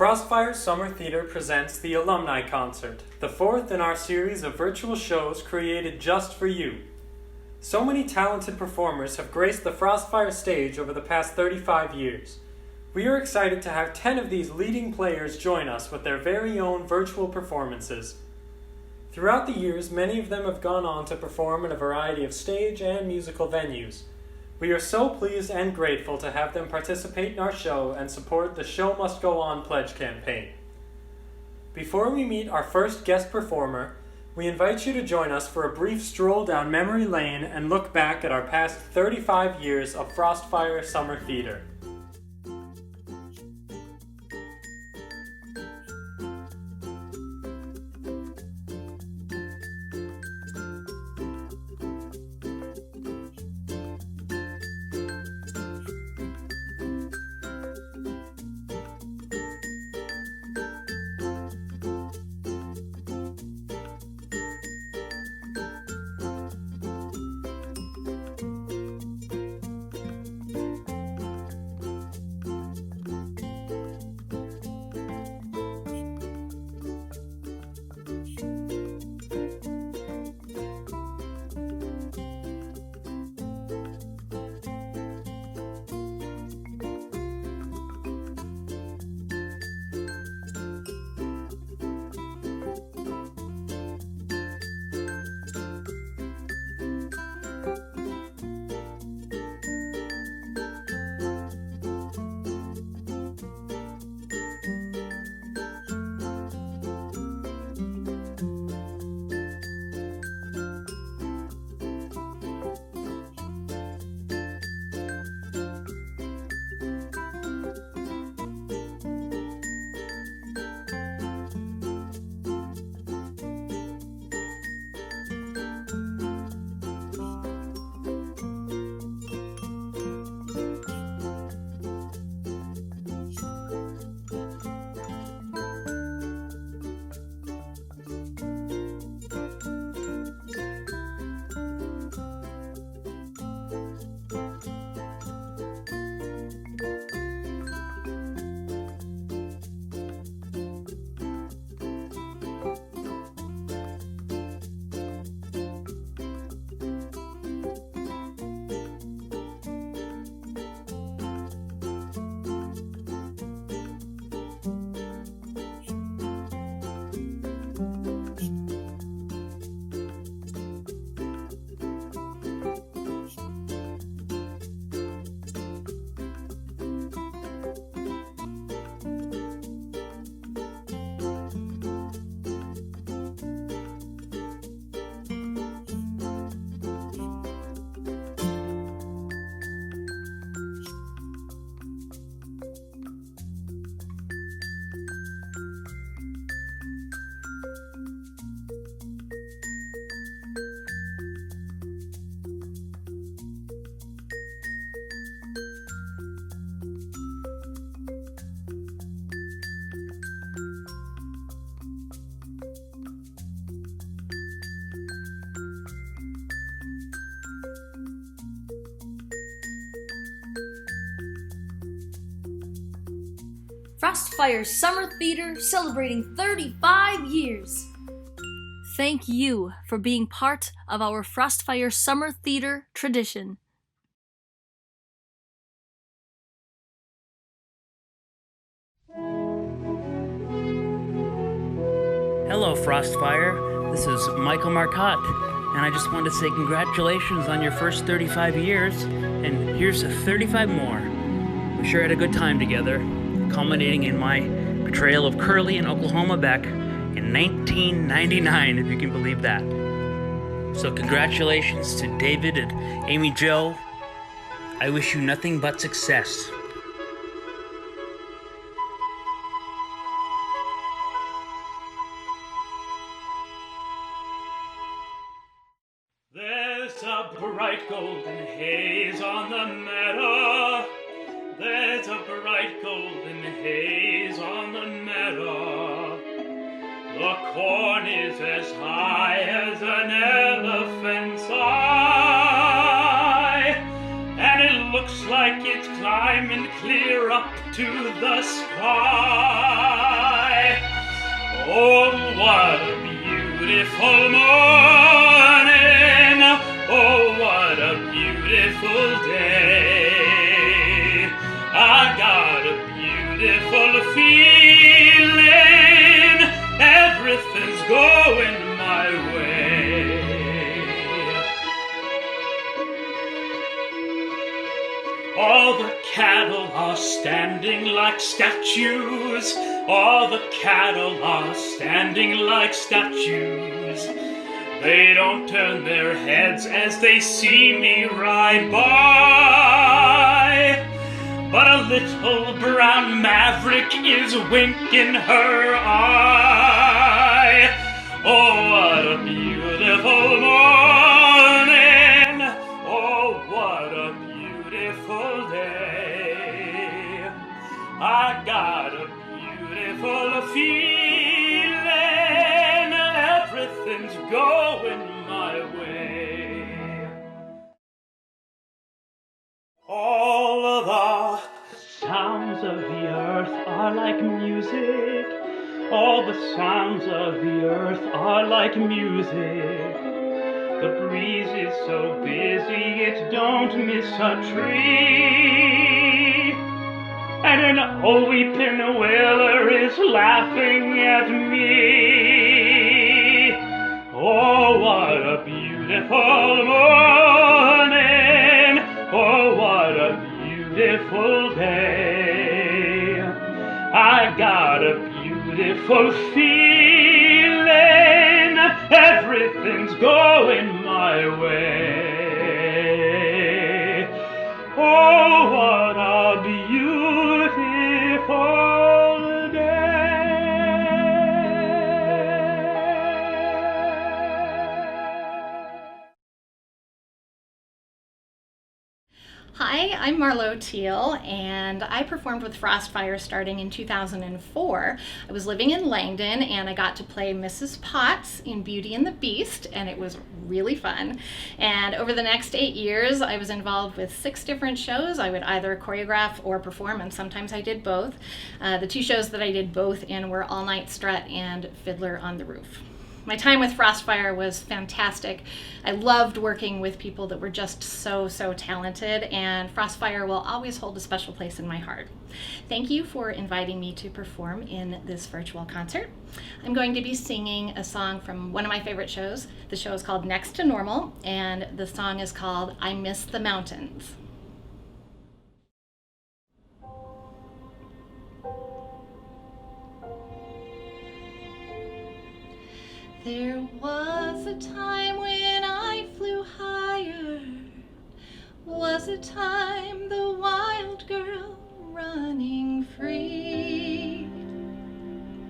Frostfire Summer Theater presents the Alumni Concert, the fourth in our series of virtual shows created just for you. So many talented performers have graced the Frostfire stage over the past 35 years. We are excited to have 10 of these leading players join us with their very own virtual performances. Throughout the years, many of them have gone on to perform in a variety of stage and musical venues. We are so pleased and grateful to have them participate in our show and support the Show Must Go On pledge campaign. Before we meet our first guest performer, we invite you to join us for a brief stroll down memory lane and look back at our past 35 years of Frostfire Summer Theater. Frostfire Summer Theater celebrating 35 years. Thank you for being part of our Frostfire Summer Theater tradition. Hello, Frostfire. This is Michael Marcotte, and I just wanted to say congratulations on your first 35 years, and here's 35 more. We sure had a good time together, culminating in my portrayal of Curly in Oklahoma back in 1999, if you can believe that. So congratulations to David and Amy Jo. I wish you nothing but success. There's a bright golden haze on the meadow. There's a bright golden haze on the meadow. The corn is as high as an elephant's eye, and it looks like it's climbing clear up to the sky. beautiful morning. Oh, what a beautiful day. I got a beautiful feeling. Everything's going my way. All the cattle are standing like statues. All the cattle are standing like statues. They don't turn their heads as they see me ride by. But a little brown maverick is winking her eye. Oh, what a beautiful morning. Oh, what a beautiful day. I got a beautiful feeling. Everything's going my way. All of the sounds of the earth are like music. All the sounds of the earth are like music. The breeze is so busy it don't miss a tree. And an old weeping willow is laughing at me. Oh, what a beautiful morning. Oh, what a beautiful day. I got a beautiful feeling. Everything's going my way. Oh, what a beautiful day. Hi, I'm MARLO TEAL, and I performed with Frostfire starting in 2004. I was living in Langdon, and I got to play Mrs. Potts in Beauty and the Beast, and it was really fun. And over the next 8 years, I was involved with 6 different shows. I would either choreograph or perform, and sometimes I did both. The 2 shows that I did both in were All Night Strut and Fiddler on the Roof. My time with Frostfire was fantastic. I loved working with people that were just so talented, and Frostfire will always hold a special place in my heart. Thank you for inviting me to perform in this virtual concert. I'm going to be singing a song from one of my favorite shows. The show is called Next to Normal, and the song is called I Miss the Mountains. There was a time when I flew higher, was a time the wild girl running free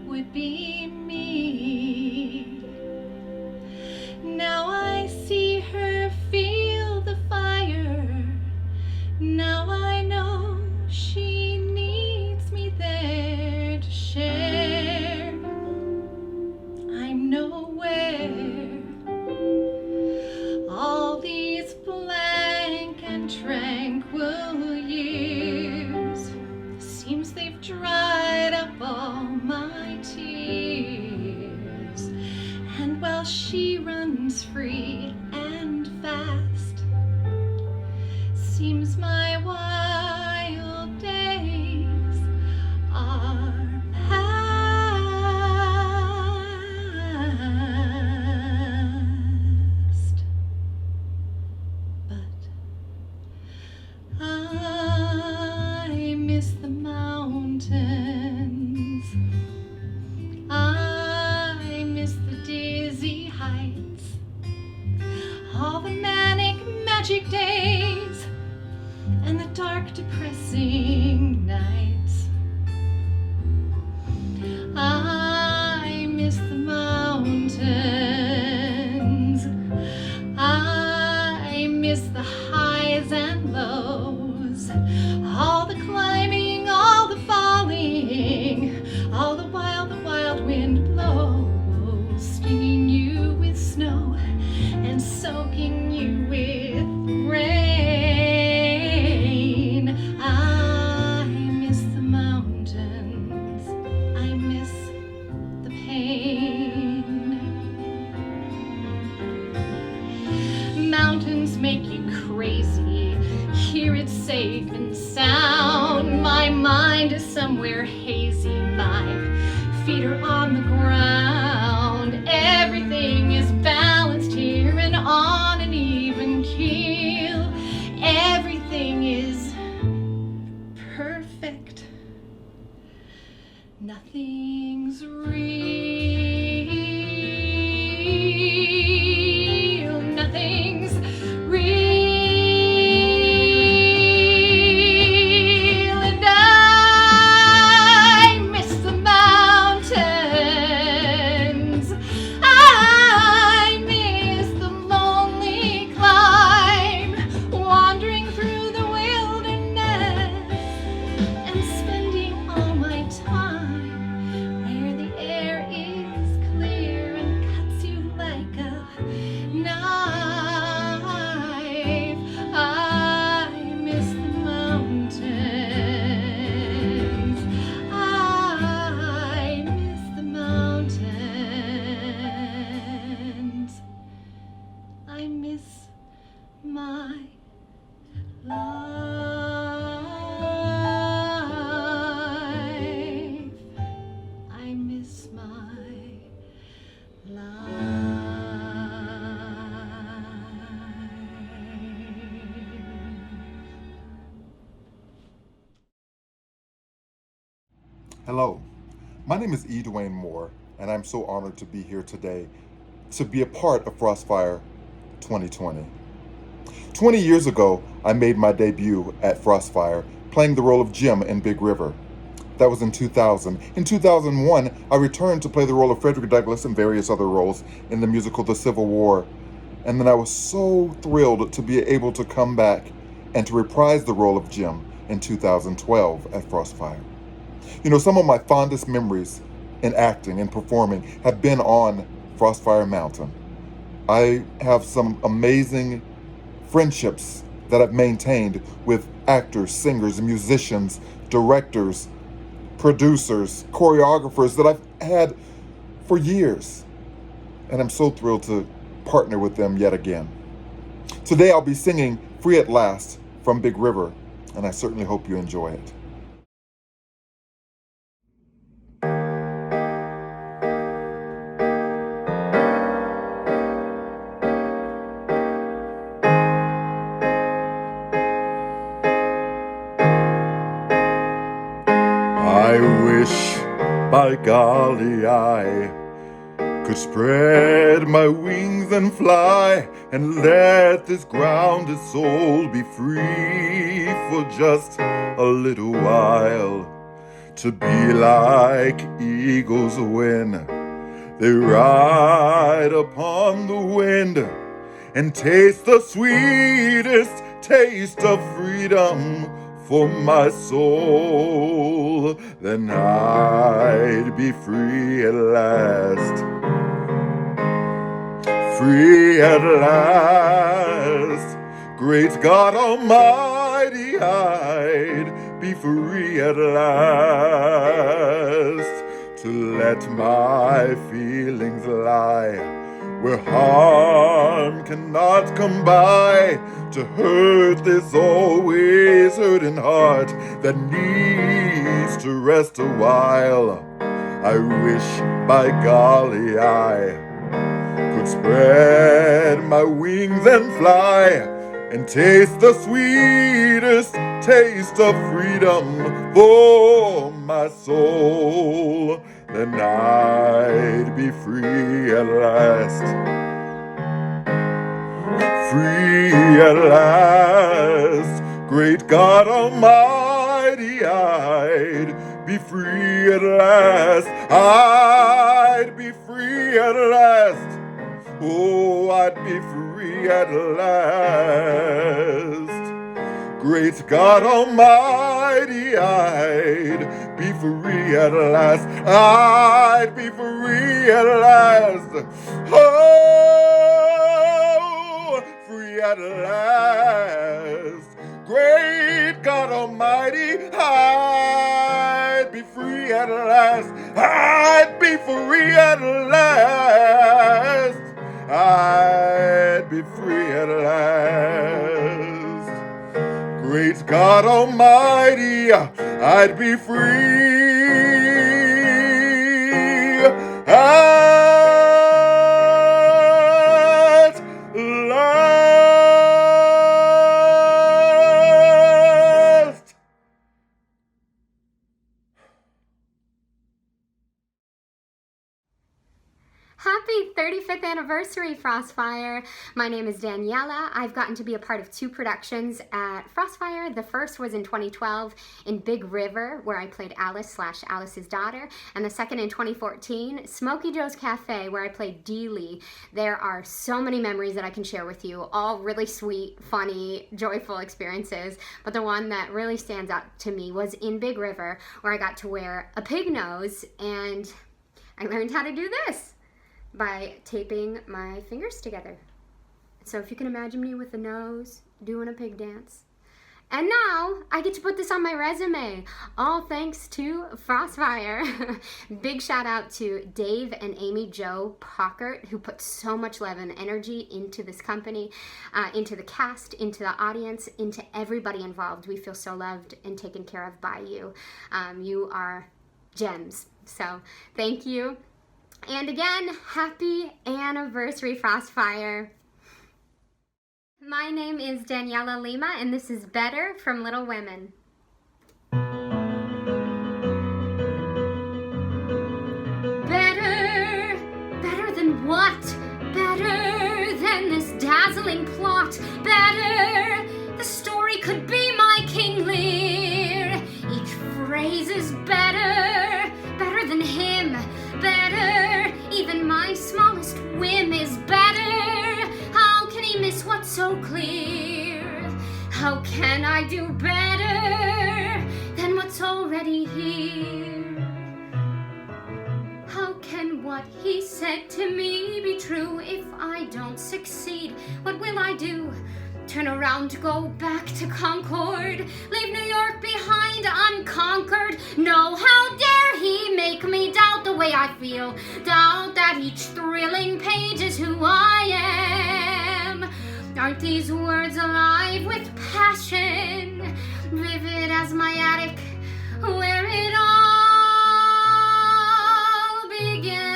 would be me. Now I see her feel the fire, now I know she needs me there to share. I'm nowhere. All these blank and tranquil years, seems they've dried up all my tears. And while she runs free and fast, seems my wild days are past. I miss the mountains. I miss the dizzy heights. All the manic magic days and the dark depressing nights. I miss the mountains. I miss the highs and lows, all the climbing, all the falling, all the wild wind blows, stinging you with snow and soaking you with rain. I miss the safe and sound. My mind is somewhere hazy, my feet are on the ground. Everything is balanced here and on an even keel. Everything is perfect. Nothing's real. Nothing's real. And I miss the mountains. I miss the lonely climb, wandering through the wilderness and spending all my time where the air is clear and cuts you like a knife. I miss the mountains. I miss the mountains. I miss my life. I miss my life. Hello, my name is E. Dwayne Moore, and I'm so honored to be here today to be a part of Frostfire 2020. 20 years ago, I made my debut at Frostfire, playing the role of Jim in Big River. That was in 2000. In 2001, I returned to play the role of Frederick Douglass and various other roles in the musical The Civil War. And then I was so thrilled to be able to come back and to reprise the role of Jim in 2012 at Frostfire. You know, some of my fondest memories in acting and performing have been on Frostfire Mountain. I have some amazing friendships that I've maintained with actors, singers, musicians, directors, producers, choreographers that I've had for years. And I'm so thrilled to partner with them yet again. Today I'll be singing Free at Last from Big River, and I certainly hope you enjoy it. I wish, by golly, I could spread my wings and fly and let this grounded soul be free for just a little while, to be like eagles when they ride upon the wind and taste the sweetest taste of freedom for my soul. Then I'd be free at last. Free at last. Great God Almighty, I'd be free at last. To let my feelings lie where harm cannot come by, to hurt this always hurting heart that needs to rest a while. I wish, by golly, I could spread my wings and fly and taste the sweetest taste of freedom for my soul. Then I'd be free at last. Free at last. Great God Almighty, I'd be free at last. I'd be free at last. Oh, I'd be free at last. Great God Almighty, I'd be free at last. I'd be free at last. Oh, free at last. Great God Almighty, I'd be free at last. I'd be free at last. I'd be free at last. Great needs, God Almighty, I'd be free. At last. Happy 35th anniversary, Frostfire! My name is Daniela. I've gotten to be a part of 2 productions at Frostfire. The first was in 2012 in Big River, where I played Alice's daughter, and the second in 2014, Smokey Joe's Cafe, where I played Dealey. There are so many memories that I can share with you, all really sweet, funny, joyful experiences, but the one that really stands out to me was in Big River, where I got to wear a pig nose, and I learned how to do this by taping my fingers together. So if you can imagine me with a nose doing a pig dance. And now I get to put this on my resume, all thanks to Frostfire. Big shout out to Dave and Amy Jo Pockert, who put so much love and energy into this company, into the cast, into the audience, into everybody involved. We feel so loved and taken care of by you. You are gems. So thank you. And again, happy anniversary, Frostfire. My name is Daniella Lima, and this is Better from Little Women. Better, better than what? Better than this dazzling plot. Better, the story could be my King Lear. Each phrase is better, better than him. Better, even my smallest whim is better. How can he miss what's so clear? How can I do better than what's already here? How can what he said to me be true if I don't succeed? What will I do? Turn around, go back to Concord, leave New York behind unconquered? No, how dare he make me doubt the way I feel, doubt that each thrilling page is who I am. Aren't these words alive with passion, vivid as my attic, where it all began?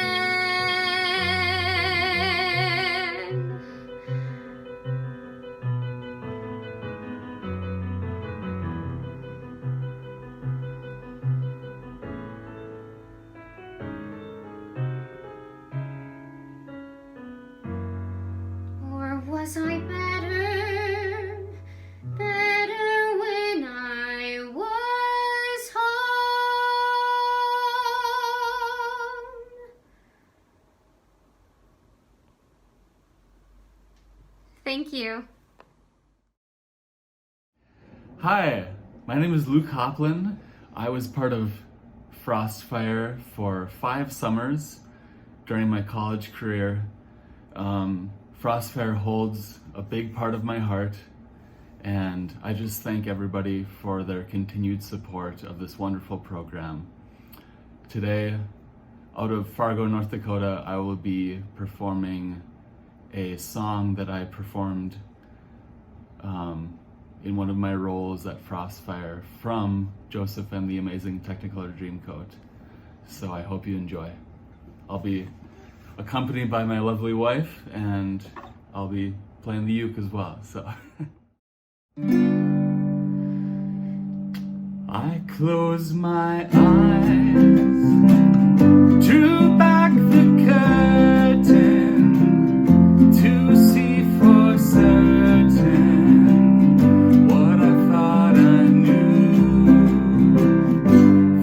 Was I better, better when I was home? Thank you. Hi, my name is Luke HOPLIN. I was part of Frostfire for 5 summers during my college career. Frostfire holds a big part of my heart, and I just thank everybody for their continued support of this wonderful program. Today, out of Fargo, North Dakota, I will be performing a song that I performed in one of my roles at Frostfire from Joseph and the Amazing Technicolor Dreamcoat. So I hope you enjoy. I'll be accompanied by my lovely wife, and I'll be playing the uke as well, so. I close my eyes, drew back the curtain to see for certain what I thought I knew.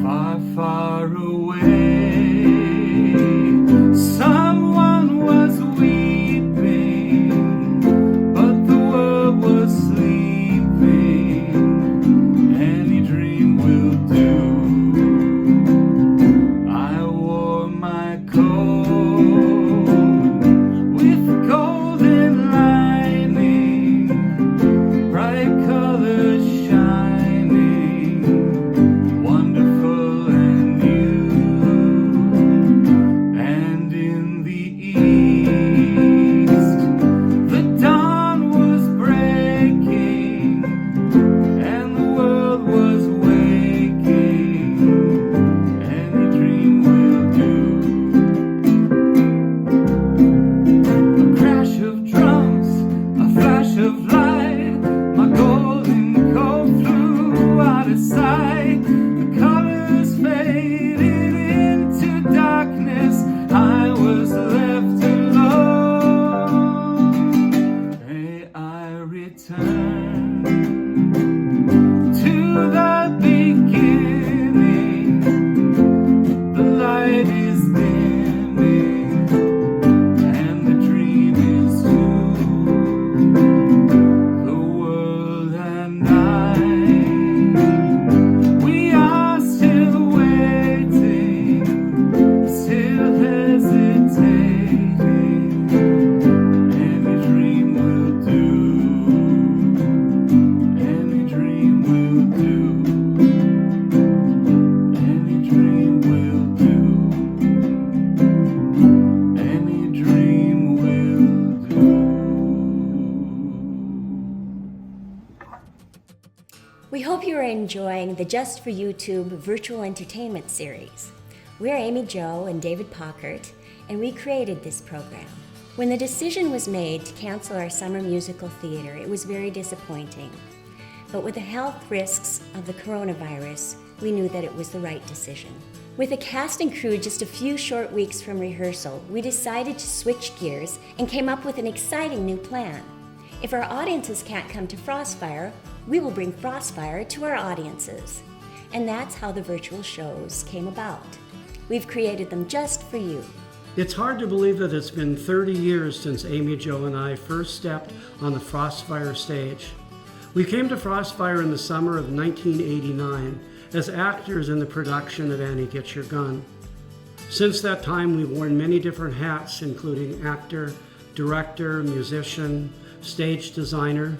Far, far away, someone was weeping, but the world was sleeping. Any dream will do. I wore my coat with golden lining, bright colors shining, wonderful and new. And in the east, the dawn was breaking, and you are enjoying the Just for YouTube virtual entertainment series. We're Amy Jo and David Pockert, and we created this program. When the decision was made to cancel our summer musical theater, it was very disappointing. But with the health risks of the coronavirus, we knew that it was the right decision. With a cast and crew just a few short weeks from rehearsal, we decided to switch gears and came up with an exciting new plan. If our audiences can't come to Frostfire, we will bring Frostfire to our audiences. And that's how the virtual shows came about. We've created them just for you. It's hard to believe that it's been 30 years since Amy Jo and I first stepped on the Frostfire stage. We came to Frostfire in the summer of 1989 as actors in the production of Annie Get Your Gun. Since that time, we've worn many different hats, including actor, director, musician, stage designer,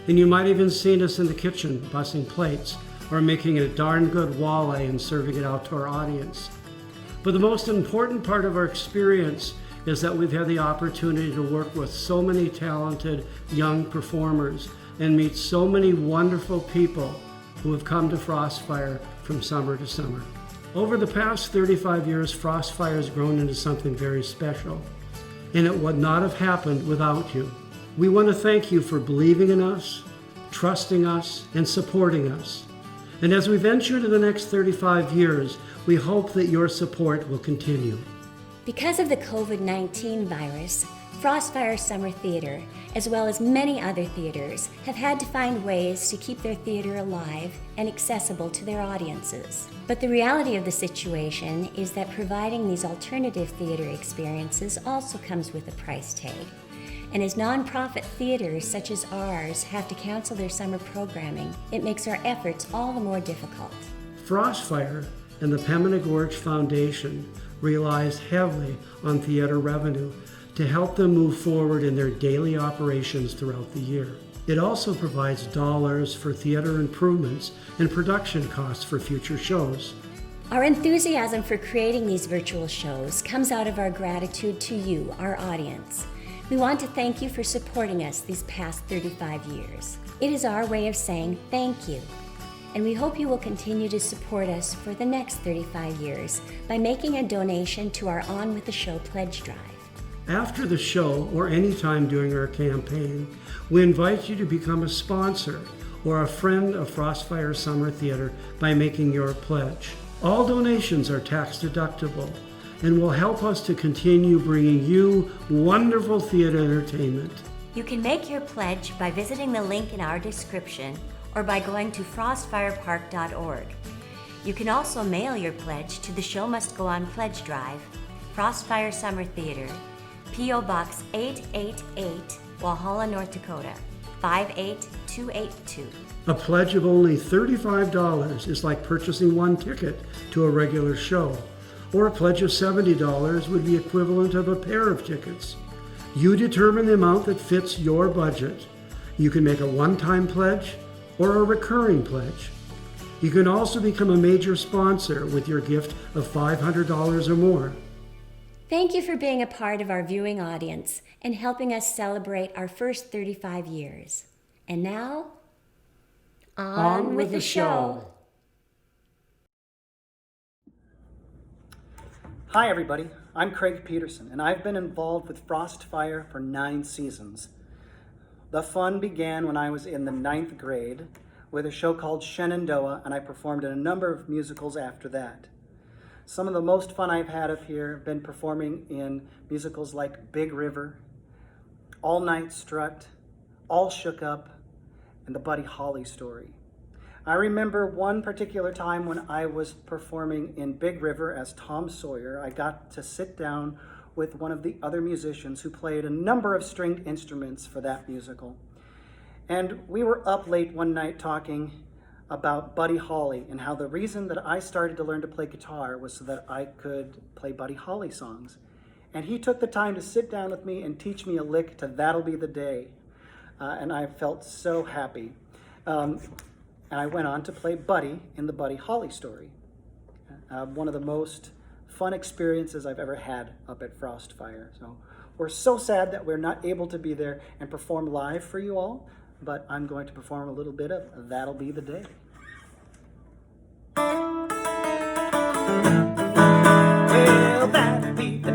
and you might have even seen us in the kitchen bussing plates or making a darn good walleye and serving it out to our audience. But the most important part of our experience is that we've had the opportunity to work with so many talented young performers and meet so many wonderful people who have come to Frostfire from summer to summer. Over the past 35 years, Frostfire has grown into something very special, and it would not have happened without you. We want to thank you for believing in us, trusting us, and supporting us. And as we venture into the next 35 years, we hope that your support will continue. Because of the COVID-19 virus, Frostfire Summer Theater, as well as many other theaters, have had to find ways to keep their theater alive and accessible to their audiences. But the reality of the situation is that providing these alternative theater experiences also comes with a price tag. And as nonprofit theaters such as ours have to cancel their summer programming, it makes our efforts all the more difficult. Frostfire and the Pembina Gorge Foundation relies heavily on theater revenue to help them move forward in their daily operations throughout the year. It also provides dollars for theater improvements and production costs for future shows. Our enthusiasm for creating these virtual shows comes out of our gratitude to you, our audience. We want to thank you for supporting us these past 35 years. It is our way of saying thank you. And we hope you will continue to support us for the next 35 years by making a donation to our On With The Show pledge drive. After the show or any time during our campaign, we invite you to become a sponsor or a friend of Frostfire Summer Theater by making your pledge. All donations are tax deductible and will help us to continue bringing you wonderful theater entertainment. You can make your pledge by visiting the link in our description or by going to frostfirepark.org. You can also mail your pledge to the Show Must Go On Pledge Drive, Frostfire Summer Theater, P.O. Box 888, Walhalla, North Dakota, 58282. A pledge of only $35 is like purchasing one ticket to a regular show, or a pledge of $70 would be equivalent of a pair of tickets. You determine the amount that fits your budget. You can make a one-time pledge or a recurring pledge. You can also become a major sponsor with your gift of $500 or more. Thank you for being a part of our viewing audience and helping us celebrate our first 35 years. And now, on with the show. Hi everybody, I'm Craig Peterson, and I've been involved with Frostfire for 9 seasons. The fun began when I was in the 9th grade with a show called Shenandoah, and I performed in a number of musicals after that. Some of the most fun I've had up here have been performing in musicals like Big River, All Night Strut, All Shook Up, and The Buddy Holly Story. I remember one particular time when I was performing in Big River as Tom Sawyer. I got to sit down with one of the other musicians who played a number of stringed instruments for that musical. And we were up late one night talking about Buddy Holly and how the reason that I started to learn to play guitar was so that I could play Buddy Holly songs. And he took the time to sit down with me and teach me a lick to That'll Be the Day. And I felt so happy. And I went on to play Buddy in the Buddy Holly Story. One of the most fun experiences I've ever had up at Frostfire. So we're so sad that we're not able to be there and perform live for you all, but I'm going to perform a little bit of That'll Be the Day.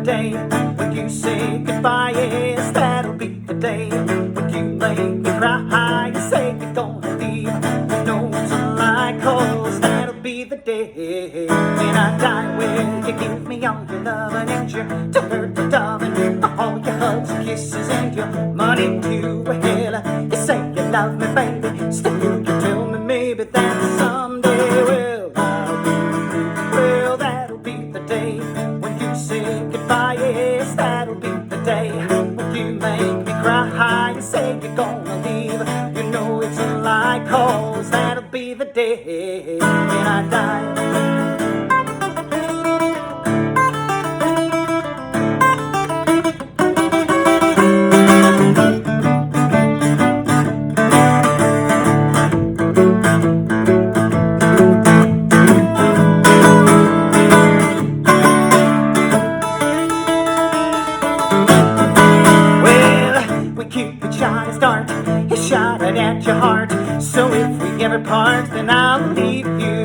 day when you say goodbye. Yes, that'll be the day when you make me cry. You say you're gonna leave, you know it's a lie, 'cause that'll be the day when I die. Will you give me all your loving and your tender darling, all your hugs and kisses and your money too? Well, you say you love me, baby, still you tell me maybe that someday, well, well, that'll be the day when you say goodbye. Yes, that'll be the day when you make me cry. You say you're gonna leave, you know it's a lie, 'cause that'll be the day when I die. Shot it at your heart, so if we ever part, then I'll leave you.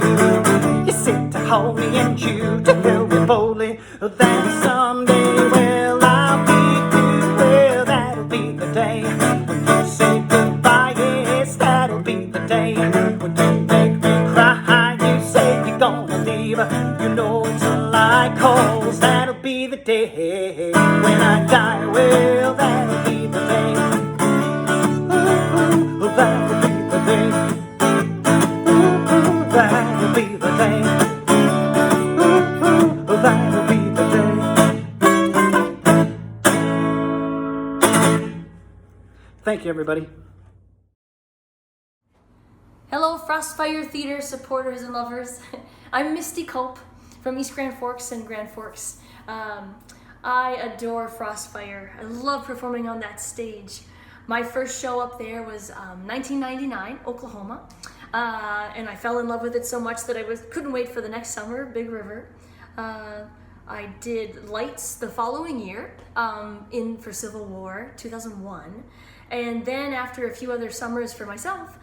You sit to hold me and you to tell me boldly that someday, well, I'll leave you. Well, that'll be the day when you say goodbye. Yes, that'll be the day when you make me cry. You say you're gonna leave, you know it's a lie, 'cause that'll be the day when I die. Well, that'll be the day. That'll be the day. That'll be the day. That'll be the day. Thank you, everybody. Hello, Frostfire Theater supporters and lovers. I'm Misty KOOP from East Grand Forks and Grand Forks. I adore Frostfire. I love performing on that stage. My first show up there was 1999, Oklahoma, and I fell in love with it so much that I couldn't wait for the next summer, Big River. I did Lights the following year for Civil War, 2001, and then after a few other summers for myself,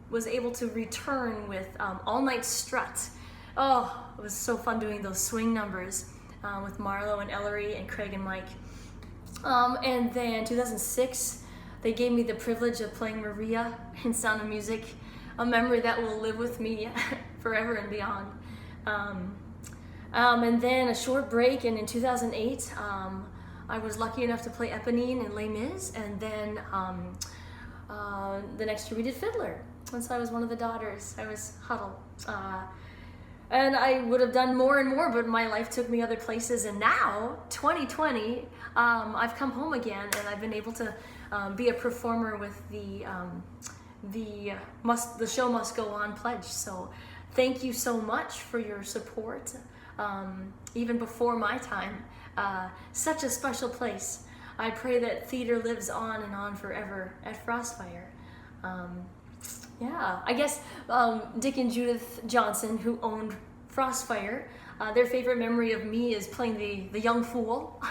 was able to return with All Night Strut. Oh, it was so fun doing those swing numbers with Marlo and Ellery and Craig and Mike. And then 2006, they gave me the privilege of playing Maria in Sound of Music, a memory that will live with me forever and beyond. And then a short break, and in 2008, I was lucky enough to play Eponine in Les Mis, and then the next year we did Fiddler. Once I was one of the daughters, I was Huddle. And I would have done more and more, but my life took me other places, and now, 2020, I've come home again, and I've been able to be a performer with the Show Must Go On pledge. So thank you so much for your support, even before my time. Such a special place. I pray that theater lives on and on forever at Frostfire. Yeah, I guess Dick and Judith Johnson, who owned Frostfire, their favorite memory of me is playing the young fool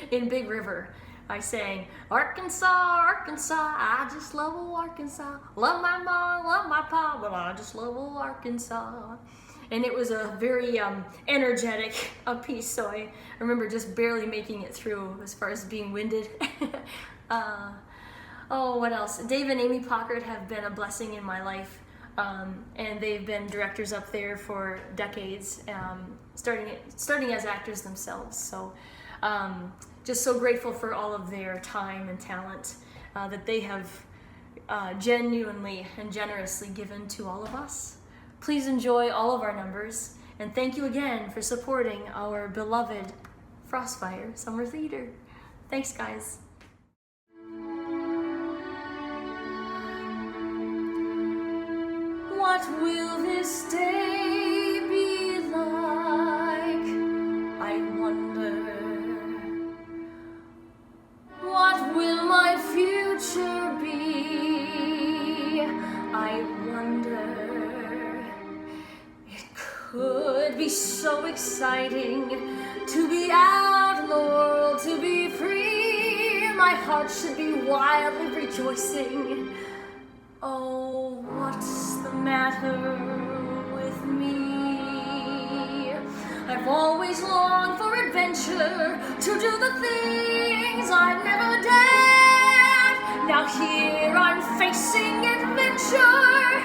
in Big River. I sang, Arkansas, Arkansas, I just love old Arkansas. Love my mom, love my pa, but I just love old Arkansas. And it was a very energetic piece, so I remember just barely making it through as far as being winded. Oh, what else? Dave and Amy Pockert have been a blessing in my life, and they've been directors up there for decades, starting as actors themselves. So just so grateful for all of their time and talent that they have genuinely and generously given to all of us. Please enjoy all of our numbers, and thank you again for supporting our beloved Frostfire Summer Theater. Thanks, guys. What will this day be like? I wonder. What will my future be? I wonder. It could be so exciting to be outlawed, to be free. My heart should be wildly rejoicing. Oh, what's the matter with me? I've always longed for adventure. venture to do the things I've never dared. Now here I'm facing adventure.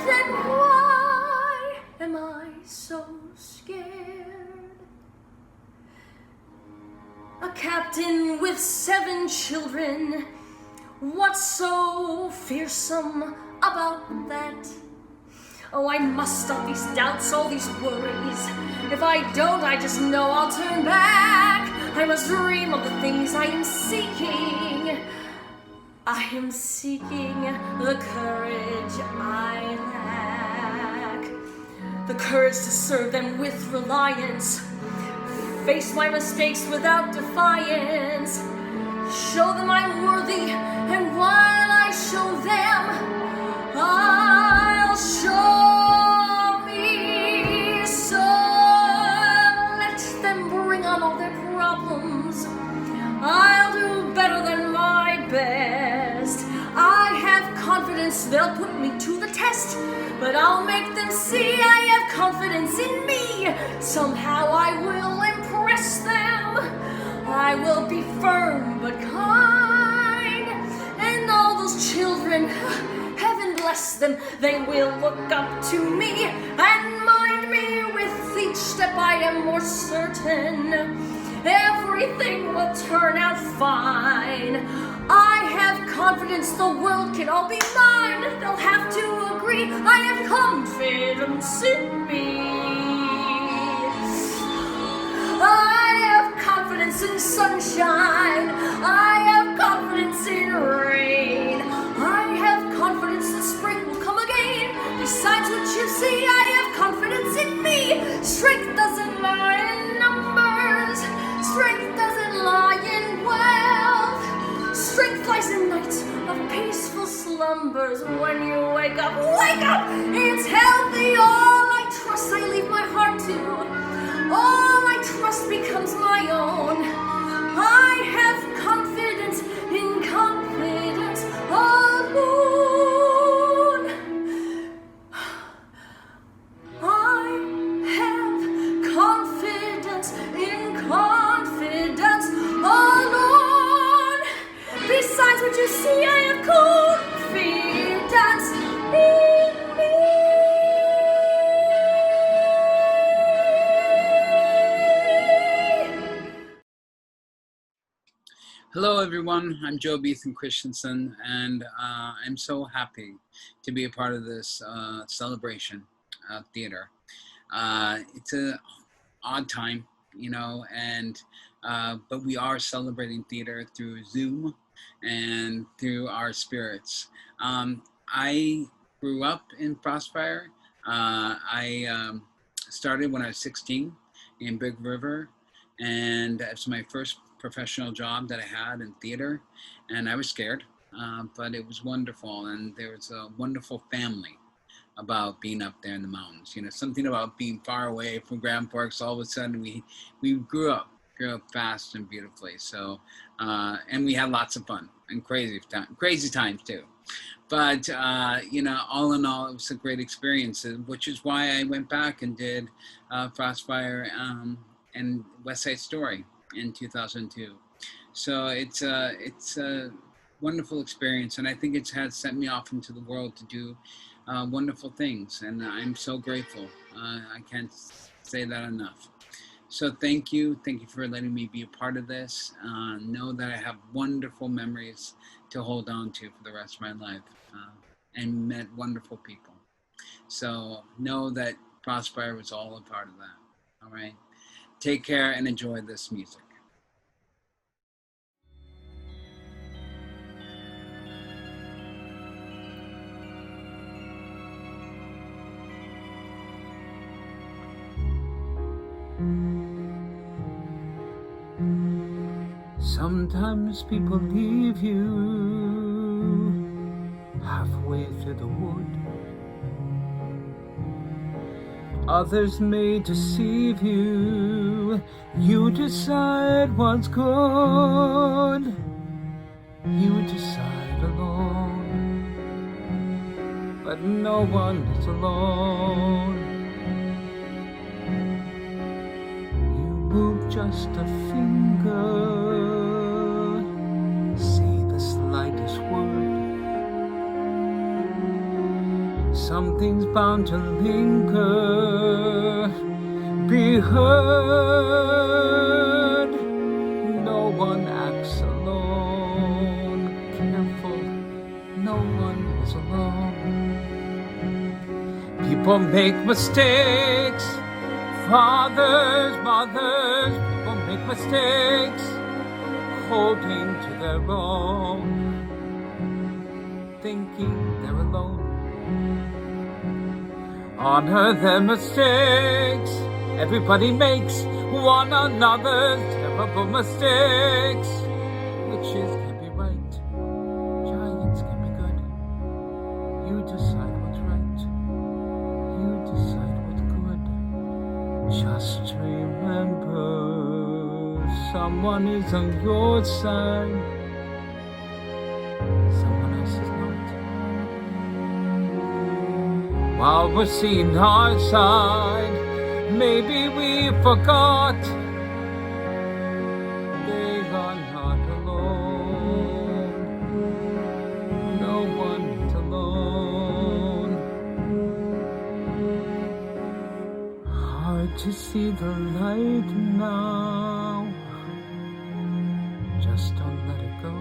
Then why am I so scared? A captain with 7 children. What's so fearsome about that? Oh, I must stop these doubts, all these worries. If I don't, I just know I'll turn back. I must dream of the things I am seeking. I am seeking the courage I lack. The courage to serve them with reliance. Face my mistakes without defiance. Show them I'm worthy, and while I show them, I'll show me. So let them bring on all their problems. I'll do better than my best. I have confidence they'll put me to the test, but I'll make them see I have confidence in me. Somehow I will impress them. I will be firm but kind, and all those children, heaven bless them, they will look up to me and mind me. With each step I am more certain everything will turn out fine. I have confidence the world can all be mine. They'll have to agree I have confidence in me. I have confidence in sunshine. I have confidence in rain. I have confidence that spring will come again. Besides what you see, I have confidence in me. Strength doesn't lie in numbers. Strength doesn't lie in wealth. Strength lies in nights of peaceful slumbers. When you wake up, it's healthy. All I trust, I leave my heart to. All I trust becomes my own. I have confidence in confidence alone. I have confidence in confidence alone. Besides what you see, I have confidence in me. Hello, everyone. I'm Joe Christensen, and I'm so happy to be a part of this celebration of theater. It's an odd time, you know, and but we are celebrating theater through Zoom and through our spirits. I grew up in Frostfire. I started when I was 16 in Big River, and it's my first professional job that I had in theater, and I was scared, but it was wonderful, and there was a wonderful family about being up there in the mountains. You know, something about being far away from Grand Forks. All of a sudden, we grew up fast and beautifully. So, and we had lots of fun and crazy times too. But you know, all in all, it was a great experience, which is why I went back and did Frostfire and West Side Story in 2002. So it's a wonderful experience, and I think it has sent me off into the world to do wonderful things, and I'm so grateful. I can't say that enough. So thank you for letting me be a part of this. Know that I have wonderful memories to hold on to for the rest of my life, and met wonderful people. So know that Frostfire was all a part of that. All right. Take care and enjoy this music. Sometimes people leave you halfway through the wood. Others may deceive you. You decide what's good. You decide alone. But no one is alone. You move just a finger. Say the slightest word. Something's bound to linger. Be heard. No one acts alone. Careful, no one is alone. People make mistakes. Fathers, mothers, people make mistakes. Holding to their own. Thinking they're alone. Honor their mistakes. Everybody makes one another's terrible mistakes. Witches can be right. Giants can be good. You decide what's right. You decide what's good. Just remember, someone is on your side. Someone else is not. While we're seeing our side, maybe we forgot they are not alone. No one's alone. Hard to see the light now. Just don't let it go.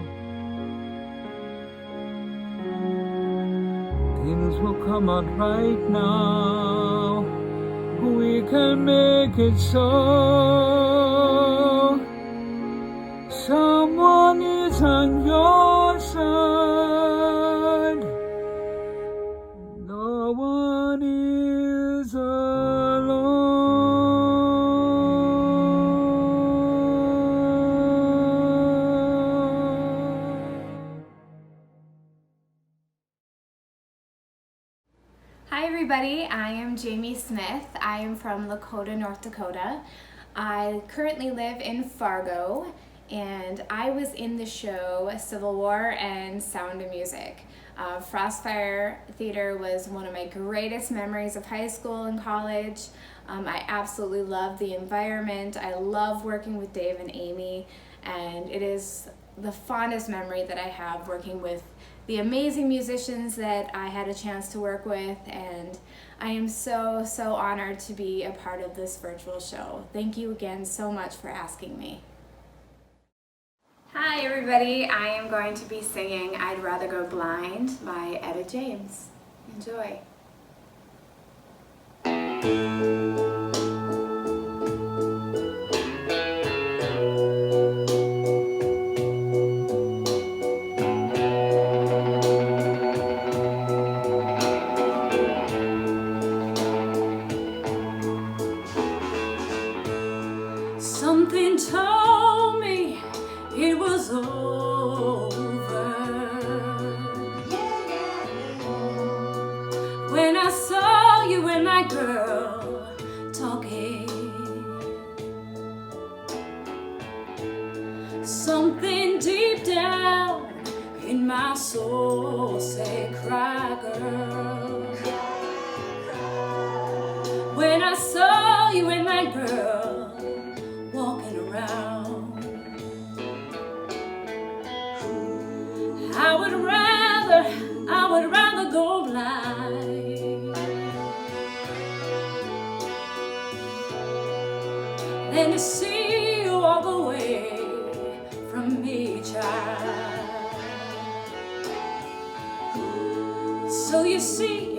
Things will come out right now. We can make it so. Someone is on your side. No one is alone. Hi everybody, I am Jamie Smith. I am from Lakota, North Dakota. I currently live in Fargo, and I was in the show Civil War and Sound of Music. Frostfire Theater was one of my greatest memories of high school and college. I absolutely love the environment. I love working with Dave and Amy, and it is the fondest memory that I have working with the amazing musicians that I had a chance to work with, and I am so honored to be a part of this virtual show. Thank you again so much for asking me. Hi everybody, I am going to be singing I'd Rather Go Blind by Etta James. Enjoy. Something told me it was over when I saw you and my girl talking. Something deep down in my soul said, cry, girl. When I saw you and my girl walking around, I would rather go blind than to see you walk away from me, child. So you see,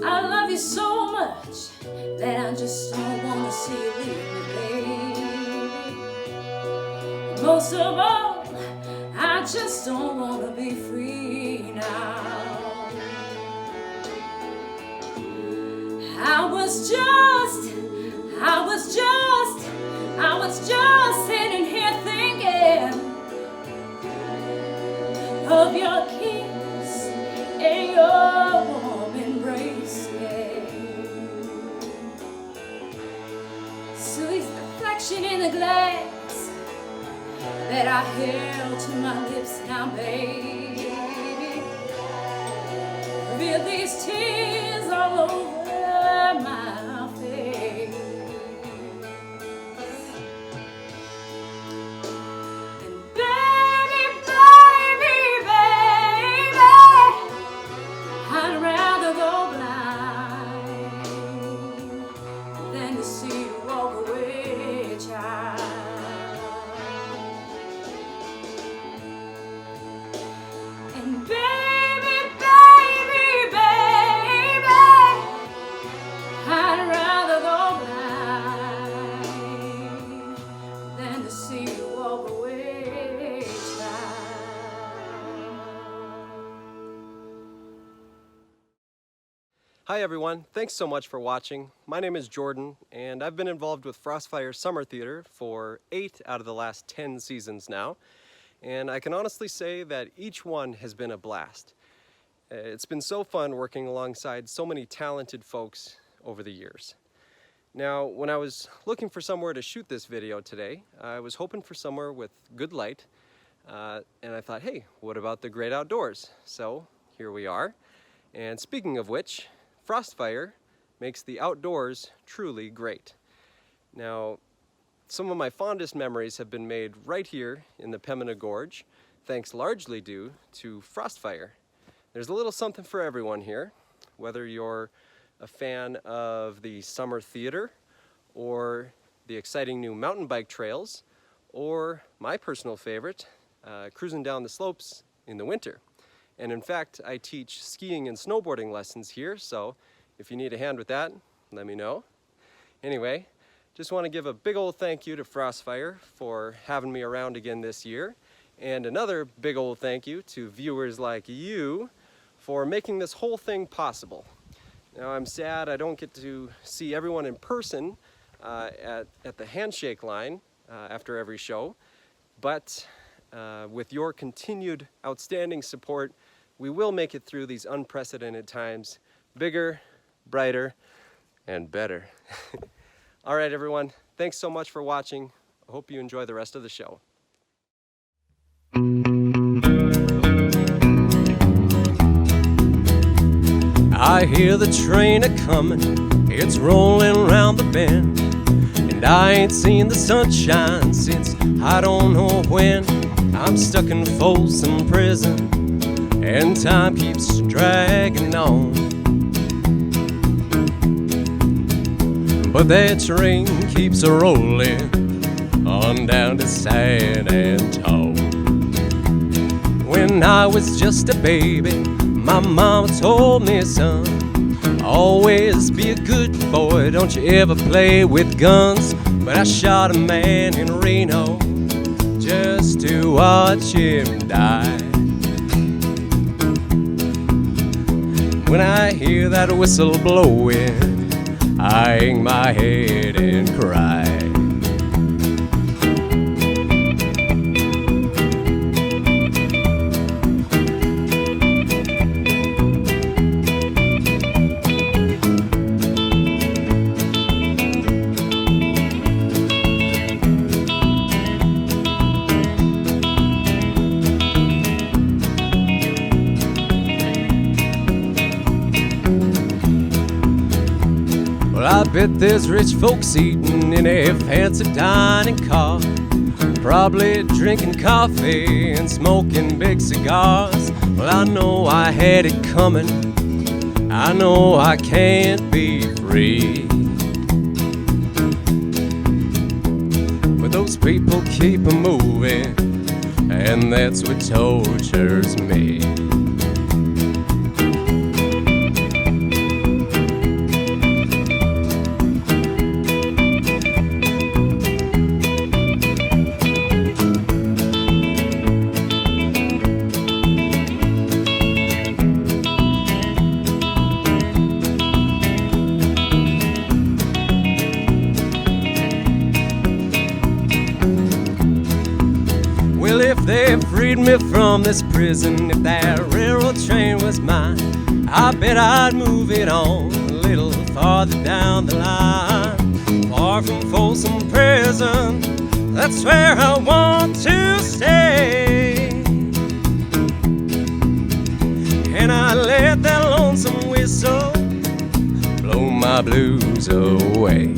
I love you so much that I just don't want to see you leave me, baby. Most of all, I just don't want to be free now. I was just sitting here thinking of your kiss and your warm embrace. So this reflection in the glass that I held to my lips now, baby, reveal these tears all over my face. see you walk away. Hi everyone, thanks so much for watching. My name is Jordan, and I've been involved with Frostfire Summer Theater for 8 out of the last 10 seasons now, and I can honestly say that each one has been a blast. It's been so fun working alongside so many talented folks over the years. Now, when I was looking for somewhere to shoot this video today, I was hoping for somewhere with good light, and I thought, hey, what about the great outdoors? So here we are, and speaking of which, Frostfire makes the outdoors truly great. Now, some of my fondest memories have been made right here in the Pembina Gorge, thanks largely due to Frostfire. There's a little something for everyone here, whether you're a fan of the summer theater, or the exciting new mountain bike trails, or my personal favorite, cruising down the slopes in the winter. And in fact, I teach skiing and snowboarding lessons here, so if you need a hand with that, let me know. Anyway, just want to give a big old thank you to Frostfire for having me around again this year, and another big old thank you to viewers like you for making this whole thing possible. Now, I'm sad I don't get to see everyone in person at the handshake line after every show, but with your continued outstanding support, we will make it through these unprecedented times bigger, brighter, and better. All right, everyone, thanks so much for watching. I hope you enjoy the rest of the show. I hear the train a-comin', it's rolling around the bend, and I ain't seen the sunshine since I don't know when. I'm stuck in Folsom Prison, and time keeps dragging on. But that train keeps a-rollin' on down to San Antone. When I was just a baby, my mama told me, son, always be a good boy, don't you ever play with guns. But I shot a man in Reno just to watch him die. When I hear that whistle blowing, I hang my head and cry. I bet there's rich folks eating in a fancy dining car, probably drinking coffee and smoking big cigars. Well, I know I had it coming, I know I can't be free, but those people keep moving, and that's what tortures me. Well, if they freed me from this prison, if that railroad train was mine, I bet I'd move it on a little farther down the line. Far from Folsom Prison, that's where I want to stay. And I let that lonesome whistle blow my blues away.